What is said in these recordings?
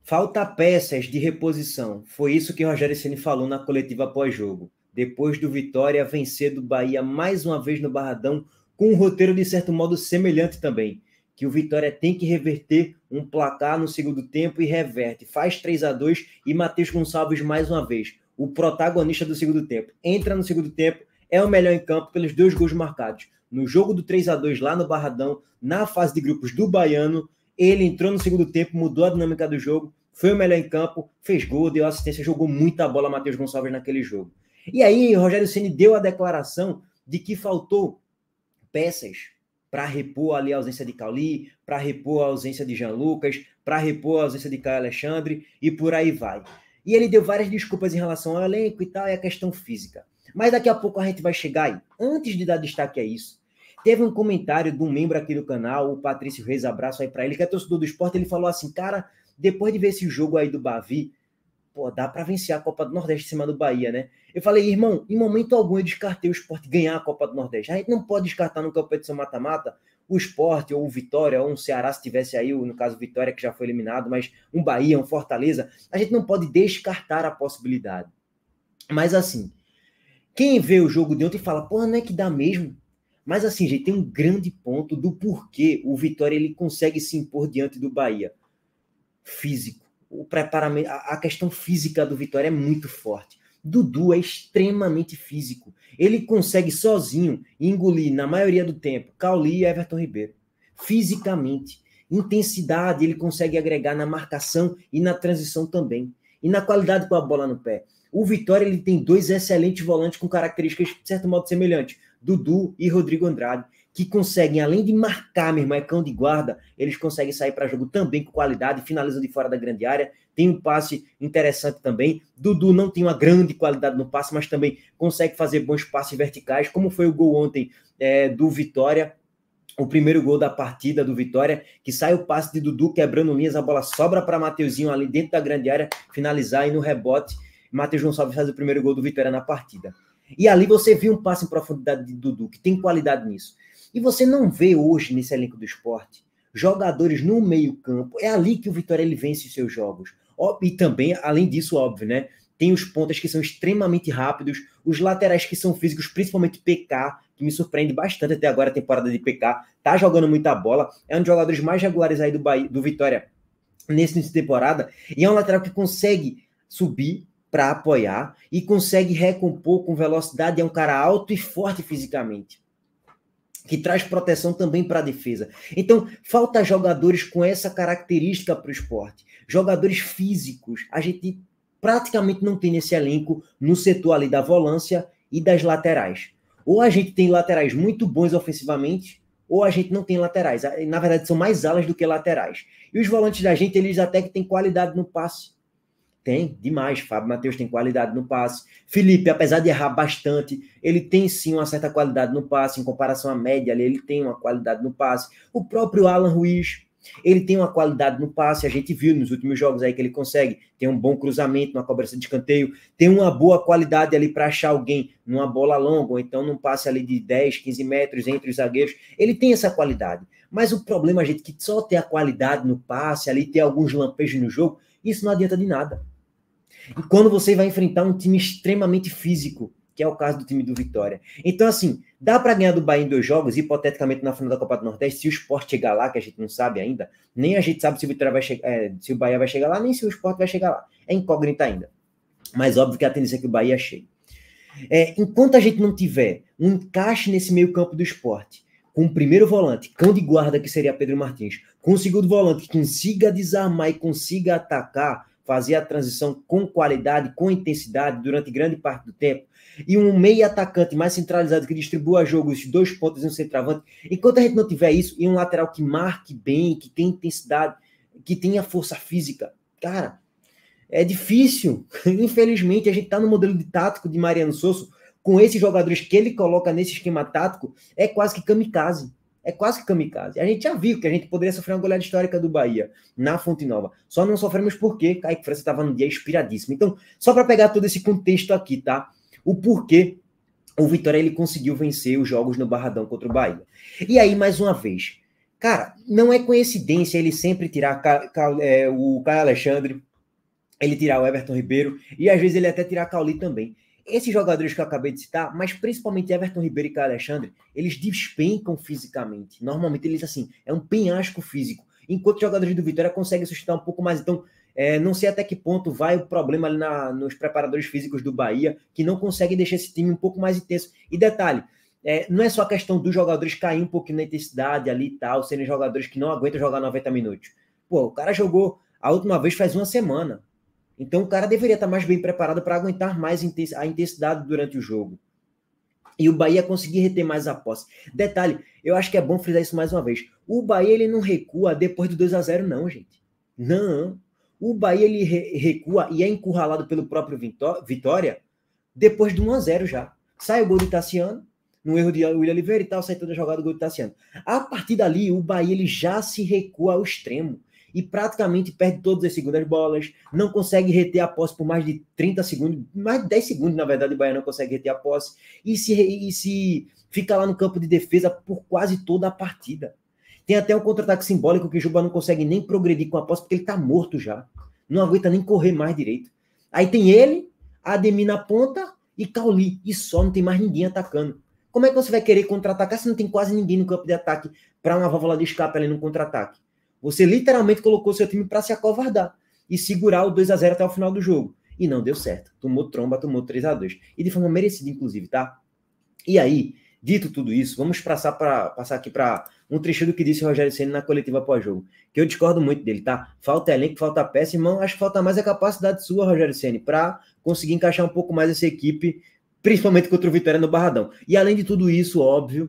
Falta peças de reposição. Foi isso que o Rogério Ceni falou na coletiva pós-jogo. Depois do Vitória vencer do Bahia mais uma vez no Barradão, com um roteiro de certo modo semelhante também. Que o Vitória tem que reverter um placar no segundo tempo e reverte. Faz 3-2 e Matheus Gonçalves mais uma vez, o protagonista do segundo tempo. Entra no segundo tempo, é o melhor em campo pelos 2 gols marcados. No jogo do 3-2 lá no Barradão, na fase de grupos do Baiano, ele entrou no segundo tempo, mudou a dinâmica do jogo, foi o melhor em campo, fez gol, deu assistência, jogou muita bola Matheus Gonçalves naquele jogo. E aí, o Rogério Ceni deu a declaração de que faltou peças para repor ali a ausência de Cauli, para repor a ausência de Jean Lucas, para repor a ausência de Caio Alexandre, e por aí vai. E ele deu várias desculpas em relação ao elenco e tal, e a questão física. Mas daqui a pouco a gente vai chegar aí. Antes de dar destaque a isso, teve um comentário de um membro aqui do canal, o Patrício Reis, abraço aí para ele, que é torcedor do Sport, ele falou assim, cara, depois de ver esse jogo aí do Bavi, pô, dá para vencer a Copa do Nordeste em cima do Bahia, né? Eu falei, irmão, em momento algum eu descartei o Sport ganhar a Copa do Nordeste. A gente não pode descartar no competição mata-mata o Sport ou o Vitória, ou um Ceará, se tivesse aí, no caso Vitória, que já foi eliminado, mas um Bahia, um Fortaleza, a gente não pode descartar a possibilidade. Mas assim, quem vê o jogo de ontem fala, porra, não é que dá mesmo? Mas assim, gente, tem um grande ponto do porquê o Vitória ele consegue se impor diante do Bahia. Físico. O preparamento, a questão física do Vitória é muito forte. Dudu é extremamente físico. Ele consegue sozinho engolir, na maioria do tempo, Cauli e Everton Ribeiro. Fisicamente. Intensidade ele consegue agregar na marcação e na transição também. E na qualidade com a bola no pé. O Vitória ele tem 2 excelentes volantes com características, de certo modo, semelhantes. Dudu e Rodrigo Andrade, que conseguem, além de marcar, meu irmão, é cão de guarda, eles conseguem sair para jogo também com qualidade, finalizam de fora da grande área, tem um passe interessante também. Dudu não tem uma grande qualidade no passe, mas também consegue fazer bons passes verticais, como foi o gol ontem do Vitória, o primeiro gol da partida do Vitória, que sai o passe de Dudu quebrando linhas, a bola sobra para Mateuzinho ali dentro da grande área, finalizar e no rebote, Matheus Gonçalves faz o primeiro gol do Vitória na partida. E ali você viu um passe em profundidade de Dudu, que tem qualidade nisso. E você não vê hoje, nesse elenco do Sport, jogadores no meio campo. É ali que o Vitória ele vence os seus jogos. E também, além disso, óbvio, né? Tem os pontas que são extremamente rápidos, os laterais que são físicos, principalmente PK, que me surpreende bastante até agora a temporada de PK. Tá jogando muita bola, é um dos jogadores mais regulares aí do Vitória nessa temporada. E é um lateral que consegue subir para apoiar e consegue recompor com velocidade. É um cara alto e forte fisicamente, que traz proteção também para a defesa. Então, falta jogadores com essa característica para o Sport. Jogadores físicos. A gente praticamente não tem nesse elenco no setor ali da volância e das laterais. Ou a gente tem laterais muito bons ofensivamente, ou a gente não tem laterais. Na verdade, são mais alas do que laterais. E os volantes da gente, eles até que têm qualidade no passe. Tem, demais. Fábio Matheus tem qualidade no passe. Felipe, apesar de errar bastante, ele tem sim uma certa qualidade no passe, em comparação à média ali, ele tem uma qualidade no passe. O próprio Alan Ruiz, ele tem uma qualidade no passe, a gente viu nos últimos jogos aí que ele consegue, tem um bom cruzamento, uma cobrança de escanteio, tem uma boa qualidade ali para achar alguém numa bola longa, ou então num passe ali de 10, 15 metros entre os zagueiros, ele tem essa qualidade. Mas o problema, gente, é que só ter a qualidade no passe, ali ter alguns lampejos no jogo, isso não adianta de nada. E quando você vai enfrentar um time extremamente físico, que é o caso do time do Vitória. Então, assim, dá para ganhar do Bahia em 2 jogos, hipoteticamente na final da Copa do Nordeste, se o Sport chegar lá, que a gente não sabe ainda, nem a gente sabe se o Vitória vai chegar, se o Bahia vai chegar lá, nem se o Sport vai chegar lá. É incógnita ainda. Mas óbvio que a tendência é que o Bahia chegue. Enquanto a gente não tiver um encaixe nesse meio campo do Sport, com o primeiro volante, cão de guarda, que seria Pedro Martins, com o segundo volante, que consiga desarmar e consiga atacar, fazer a transição com qualidade, com intensidade, durante grande parte do tempo, e um meio atacante mais centralizado que distribua jogos, 2 pontos e um centroavante, enquanto a gente não tiver isso, e um lateral que marque bem, que tenha intensidade, que tenha força física, cara, é difícil. Infelizmente, a gente está no modelo de tático de Mariano Sosso, com esses jogadores que ele coloca nesse esquema tático, é quase que kamikaze. É quase que kamikaze. A gente já viu que a gente poderia sofrer uma goleada histórica do Bahia na Fonte Nova. Só não sofremos porque Kaique França estava num dia inspiradíssimo. Então, só para pegar todo esse contexto aqui, tá? O porquê o Vitória ele conseguiu vencer os jogos no Barradão contra o Bahia. E aí, mais uma vez, Cara, não é coincidência ele sempre tirar o Caio Alexandre, ele tirar o Everton Ribeiro, e às vezes ele até tirar Cauli também. Esses jogadores que eu acabei de citar, mas principalmente Everton Ribeiro e Caio Alexandre, eles despencam fisicamente. Normalmente eles, assim, é um penhasco físico. Enquanto os jogadores do Vitória conseguem sustentar um pouco mais. Então, não sei até que ponto vai o problema ali nos preparadores físicos do Bahia, que não conseguem deixar esse time um pouco mais intenso. E detalhe, não é só a questão dos jogadores cair um pouquinho na intensidade ali e tal, serem jogadores que não aguentam jogar 90 minutos. Pô, o cara jogou a última vez faz uma semana. Então o cara deveria estar mais bem preparado para aguentar mais a intensidade durante o jogo. E o Bahia conseguir reter mais a posse. Detalhe, eu acho que é bom frisar isso mais uma vez. O Bahia ele não recua depois do 2-0 não, gente. Não. O Bahia ele recua e é encurralado pelo próprio Vitória depois do 1-0 já. Sai o gol de Tassiano, no erro de William Oliveira e tal, sai toda a jogada do gol de Tassiano. A partir dali, o Bahia ele já se recua ao extremo e praticamente perde todas as segundas bolas, não consegue reter a posse por mais de 30 segundos, mais de 10 segundos, na verdade, o Bahia não consegue reter a posse, e se fica lá no campo de defesa por quase toda a partida. Tem até um contra-ataque simbólico que o Juba não consegue nem progredir com a posse, porque ele tá morto já, não aguenta nem correr mais direito. Aí tem ele, Ademir na ponta e Cauli, e só não tem mais ninguém atacando. Como é que você vai querer contra-atacar se não tem quase ninguém no campo de ataque para uma válvula de escape ali no contra-ataque? Você literalmente colocou seu time para se acovardar e segurar o 2-0 até o final do jogo. E não deu certo. Tomou tromba, tomou 3-2. E de forma merecida, inclusive, tá? E aí, dito tudo isso, vamos passar aqui para um trecho do que disse o Rogério Ceni na coletiva pós-jogo. Que eu discordo muito dele, tá? Falta elenco, falta peça, irmão. Acho que falta mais a capacidade sua, Rogério Ceni, para conseguir encaixar um pouco mais essa equipe, principalmente contra o Vitória no Barradão. E além de tudo isso, óbvio,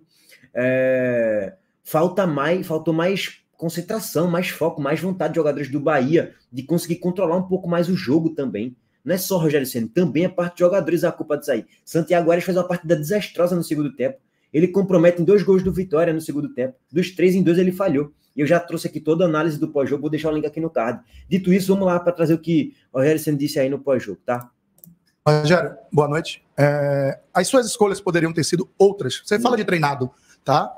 faltou mais concentração, mais foco, mais vontade de jogadores do Bahia de conseguir controlar um pouco mais o jogo também. Não é só Rogério Ceni, também a parte de jogadores a culpa disso aí. Santiago Arias fez uma partida desastrosa no segundo tempo. Ele compromete em 2 gols do Vitória no segundo tempo. Dos 3 em 2 ele falhou. Eu já trouxe aqui toda a análise do pós-jogo, vou deixar o link aqui no card. Dito isso, vamos lá para trazer o que o Rogério Ceni disse aí no pós-jogo, tá? Rogério, boa noite. As suas escolhas poderiam ter sido outras. Você fala de treinado, tá?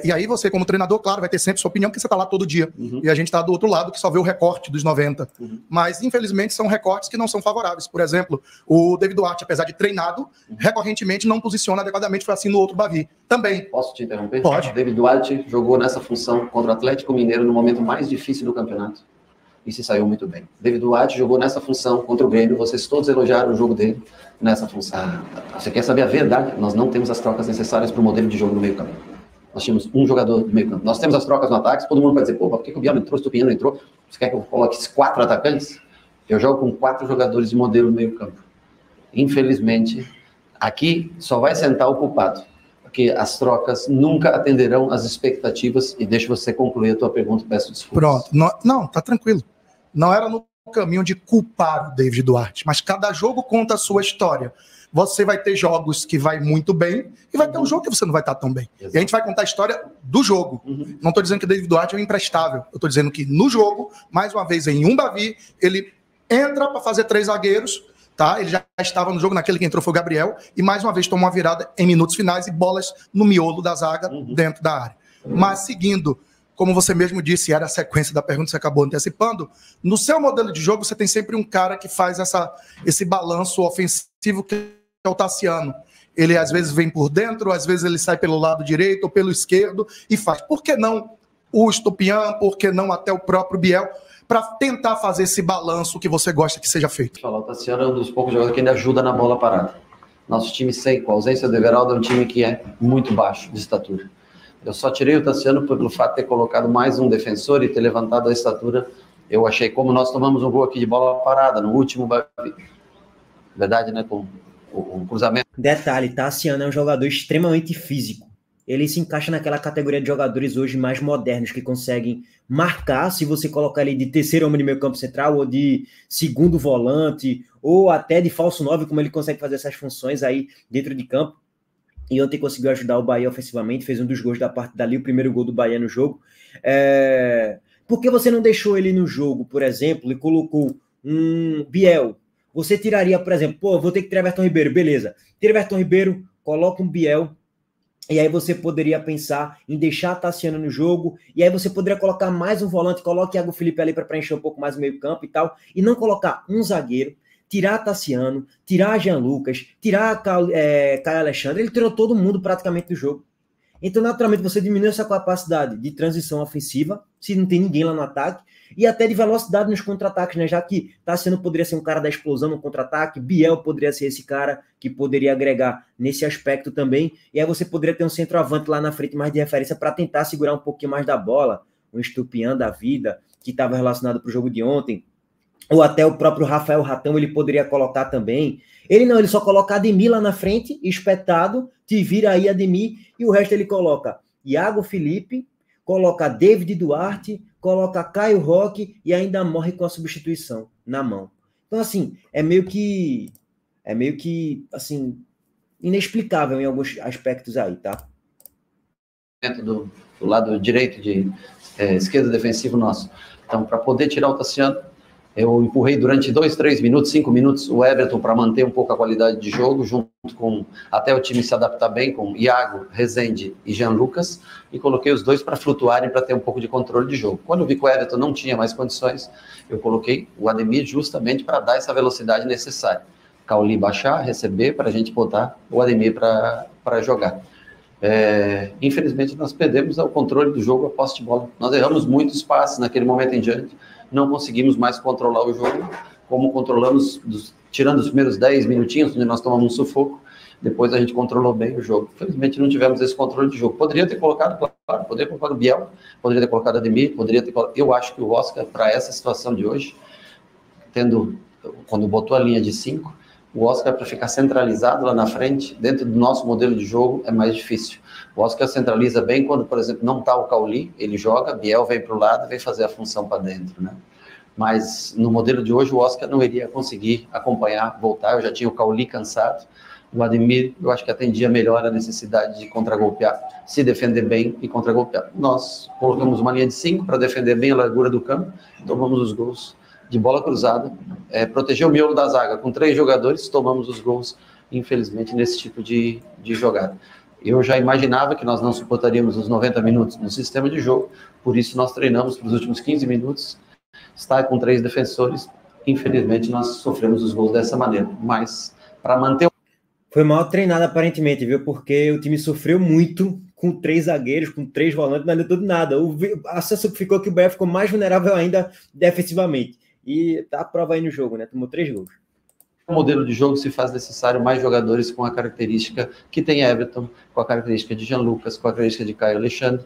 E aí você, como treinador, claro, vai ter sempre sua opinião, porque você está lá todo dia. E a gente está do outro lado, que só vê o recorte dos 90. Mas, infelizmente, são recortes que não são favoráveis. Por exemplo, o David Duarte, apesar de treinado, recorrentemente não posiciona adequadamente, foi assim no outro Bavi. Também. Posso te interromper? Pode. O David Duarte jogou nessa função contra o Atlético Mineiro no momento mais difícil do campeonato. E se saiu muito bem. David Duarte jogou nessa função contra o Grêmio. Vocês todos elogiaram o jogo dele nessa função. Você quer saber a verdade? Nós não temos as trocas necessárias para o modelo de jogo no meio campo. Nós tínhamos um jogador do meio campo. Nós temos as trocas no ataque. Todo mundo vai dizer, pô, por que o Biel não entrou, o Stupinha não entrou? Você quer que eu coloque 4 atacantes? Eu jogo com 4 jogadores de modelo no meio campo. Infelizmente, aqui só vai sentar o culpado. Porque as trocas nunca atenderão às expectativas. E deixa você concluir a tua pergunta, peço desculpas. Pronto. Não, tá tranquilo. Não era no caminho de culpar o David Duarte, mas cada jogo conta a sua história. Você vai ter jogos que vai muito bem e vai ter um jogo que você não vai estar tão bem. Exato. E a gente vai contar a história do jogo. Não estou dizendo que o David Duarte é imprestável. Eu estou dizendo que no jogo, mais uma vez em um Bavi, ele entra para fazer 3 zagueiros, tá? Ele já estava no jogo, naquele que entrou foi o Gabriel, e mais uma vez tomou uma virada em minutos finais e bolas no miolo da zaga dentro da área. Mas seguindo, como você mesmo disse, era a sequência da pergunta que você acabou antecipando, no seu modelo de jogo você tem sempre um cara que faz esse balanço ofensivo que é o Tassiano. Ele às vezes vem por dentro, às vezes ele sai pelo lado direito ou pelo esquerdo e faz. Por que não o Estupian, por que não até o próprio Biel, para tentar fazer esse balanço que você gosta que seja feito? O Tassiano é um dos poucos jogadores que ainda ajuda na bola parada. Nosso time sem, com a ausência do Everaldo, é um time que é muito baixo de estatura. Eu só tirei o Tassiano pelo fato de ter colocado mais um defensor e ter levantado a estatura. Eu achei, como nós tomamos um gol aqui de bola parada no último Bavi. Verdade, né? Com o cruzamento. Detalhe, Tassiano é um jogador extremamente físico. Ele se encaixa naquela categoria de jogadores hoje mais modernos que conseguem marcar, se você colocar ele de terceiro homem de meio campo central ou de segundo volante ou até de falso 9, como ele consegue fazer essas funções aí dentro de campo. E ontem conseguiu ajudar o Bahia ofensivamente, fez um dos gols da parte dali, o primeiro gol do Bahia no jogo. Por que você não deixou ele no jogo, por exemplo, e colocou um Biel? Você tiraria, por exemplo, vou ter que tirar Everton Ribeiro, beleza. Tira Everton Ribeiro, coloca um Biel E aí você poderia pensar em deixar a Tassiano no jogo, e aí você poderia colocar mais um volante, coloque Iago Felipe ali para preencher um pouco mais o meio campo e tal, e não colocar um zagueiro, tirar a Tassiano, tirar a Jean Lucas, tirar a Caio Alexandre, ele tirou todo mundo praticamente do jogo. Então, naturalmente, você diminui essa capacidade de transição ofensiva, se não tem ninguém lá no ataque, e até de velocidade nos contra-ataques, né? Já que Tassiano poderia ser um cara da explosão no contra-ataque, Biel poderia ser esse cara que poderia agregar nesse aspecto também, e aí você poderia ter um centroavante lá na frente mais de referência para tentar segurar um pouquinho mais da bola, um Estupiã da vida, que estava relacionado para o jogo de ontem, ou até o próprio Rafael Ratão ele poderia colocar também. Ele não, ele só coloca Ademir lá na frente, espetado, te vira aí Ademir, e o resto ele coloca Iago Felipe, coloca David Duarte, coloca Caio Roque e ainda morre com a substituição na mão. Então, assim, é meio que, assim, inexplicável em alguns aspectos aí, tá? Do lado direito de esquerda defensivo nosso. Então, para poder tirar o Tassiano, eu empurrei durante 2, 3 minutos, 5 minutos o Everton para manter um pouco a qualidade de jogo, junto com até o time se adaptar bem, com Iago, Rezende e Jean Lucas, e coloquei os dois para flutuarem, para ter um pouco de controle de jogo. Quando eu vi que o Everton não tinha mais condições, eu coloquei o Ademir justamente para dar essa velocidade necessária. Cauli baixar, receber, para a gente botar o Ademir para jogar. Infelizmente, nós perdemos o controle do jogo, a posse de bola. Nós erramos muitos passes naquele momento em diante, não conseguimos mais controlar o jogo, como controlamos, tirando os primeiros 10 minutinhos, onde nós tomamos um sufoco, depois a gente controlou bem o jogo. Infelizmente, não tivemos esse controle de jogo. Poderia ter colocado, claro, poderia ter colocado o Biel, poderia ter colocado o Ademir, poderia ter colocado... Eu acho que o Oscar, para essa situação de hoje, quando botou a linha de 5, o Oscar, para ficar centralizado lá na frente, dentro do nosso modelo de jogo, é mais difícil. O Oscar centraliza bem quando, por exemplo, não está o Cauli, ele joga, Biel vem para o lado, vem fazer a função para dentro, né? Mas no modelo de hoje, o Oscar não iria conseguir acompanhar, voltar. Eu já tinha o Cauli cansado, o Ademir, eu acho que atendia melhor a necessidade de contragolpear, se defender bem e contragolpear. Nós colocamos uma linha de 5 para defender bem a largura do campo, tomamos os gols de bola cruzada, proteger o miolo da zaga com 3 jogadores, tomamos os gols, infelizmente, nesse tipo de jogada. Eu já imaginava que nós não suportaríamos os 90 minutos no sistema de jogo, por isso nós treinamos para os últimos 15 minutos, estar com 3 defensores, infelizmente nós sofremos os gols dessa maneira, mas para manter... Foi mal treinado aparentemente, viu, porque o time sofreu muito com 3 zagueiros, com 3 volantes, não adiantou de nada. A sensação que ficou que o Bahia ficou mais vulnerável ainda defensivamente. E tá a prova aí no jogo, né? Tomou 3 gols. O modelo de jogo se faz necessário mais jogadores com a característica que tem Everton, com a característica de Jean Lucas, com a característica de Caio Alexandre.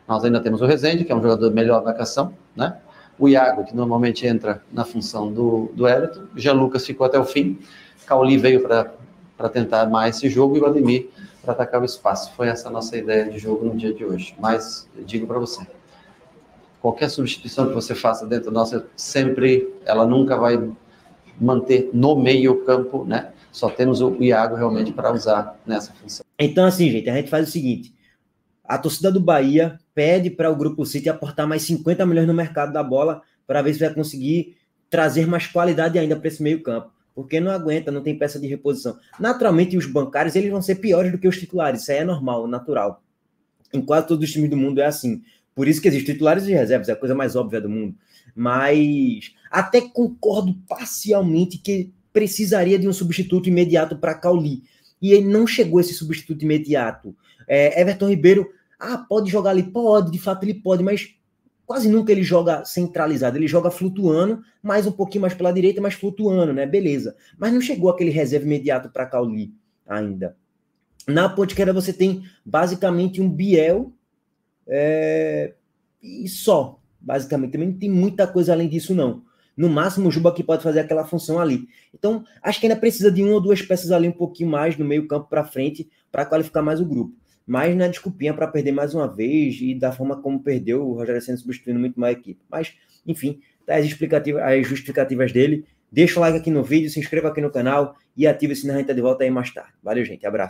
Nós ainda temos o Rezende, que é um jogador melhor na marcação, né? O Iago, que normalmente entra na função do Everton. Jean Lucas ficou até o fim. Cauli veio para tentar mais esse jogo e o Ademir para atacar o espaço. Foi essa a nossa ideia de jogo no dia de hoje. Mas eu digo para você, qualquer substituição que você faça dentro da nossa, sempre, ela nunca vai manter no meio campo, né? Só temos o Iago realmente para usar nessa função. Então, assim, gente, a gente faz o seguinte, a torcida do Bahia pede para o Grupo City aportar mais 50 milhões no mercado da bola para ver se vai conseguir trazer mais qualidade ainda para esse meio campo, porque não aguenta, não tem peça de reposição. Naturalmente, os bancários eles vão ser piores do que os titulares, isso aí é normal, natural. Em quase todos os times do mundo é assim. Por isso que existem titulares e reservas, é a coisa mais óbvia do mundo. Mas até concordo parcialmente que precisaria de um substituto imediato para Cauli. E ele não chegou esse substituto imediato. Everton Ribeiro, pode jogar ali? Pode, de fato ele pode, mas quase nunca ele joga centralizado. Ele joga flutuando, mais um pouquinho mais pela direita, mas flutuando, né? Beleza. Mas não chegou aquele reserva imediato para Cauli ainda. Na Ponte Queda você tem basicamente um Biel e só, basicamente. Também não tem muita coisa além disso, não. No máximo, o Juba que pode fazer aquela função ali. Então, acho que ainda precisa de 1 ou 2 peças ali um pouquinho mais no meio campo para frente para qualificar mais o grupo. Mas não é desculpinha para perder mais uma vez e da forma como perdeu, o Rogério Ceni substituindo muito mais a equipe. Mas, enfim, tá as justificativas dele. Deixa o like aqui no vídeo, se inscreva aqui no canal e ative o sininho, a gente tá de volta aí mais tarde. Valeu, gente. Abraço.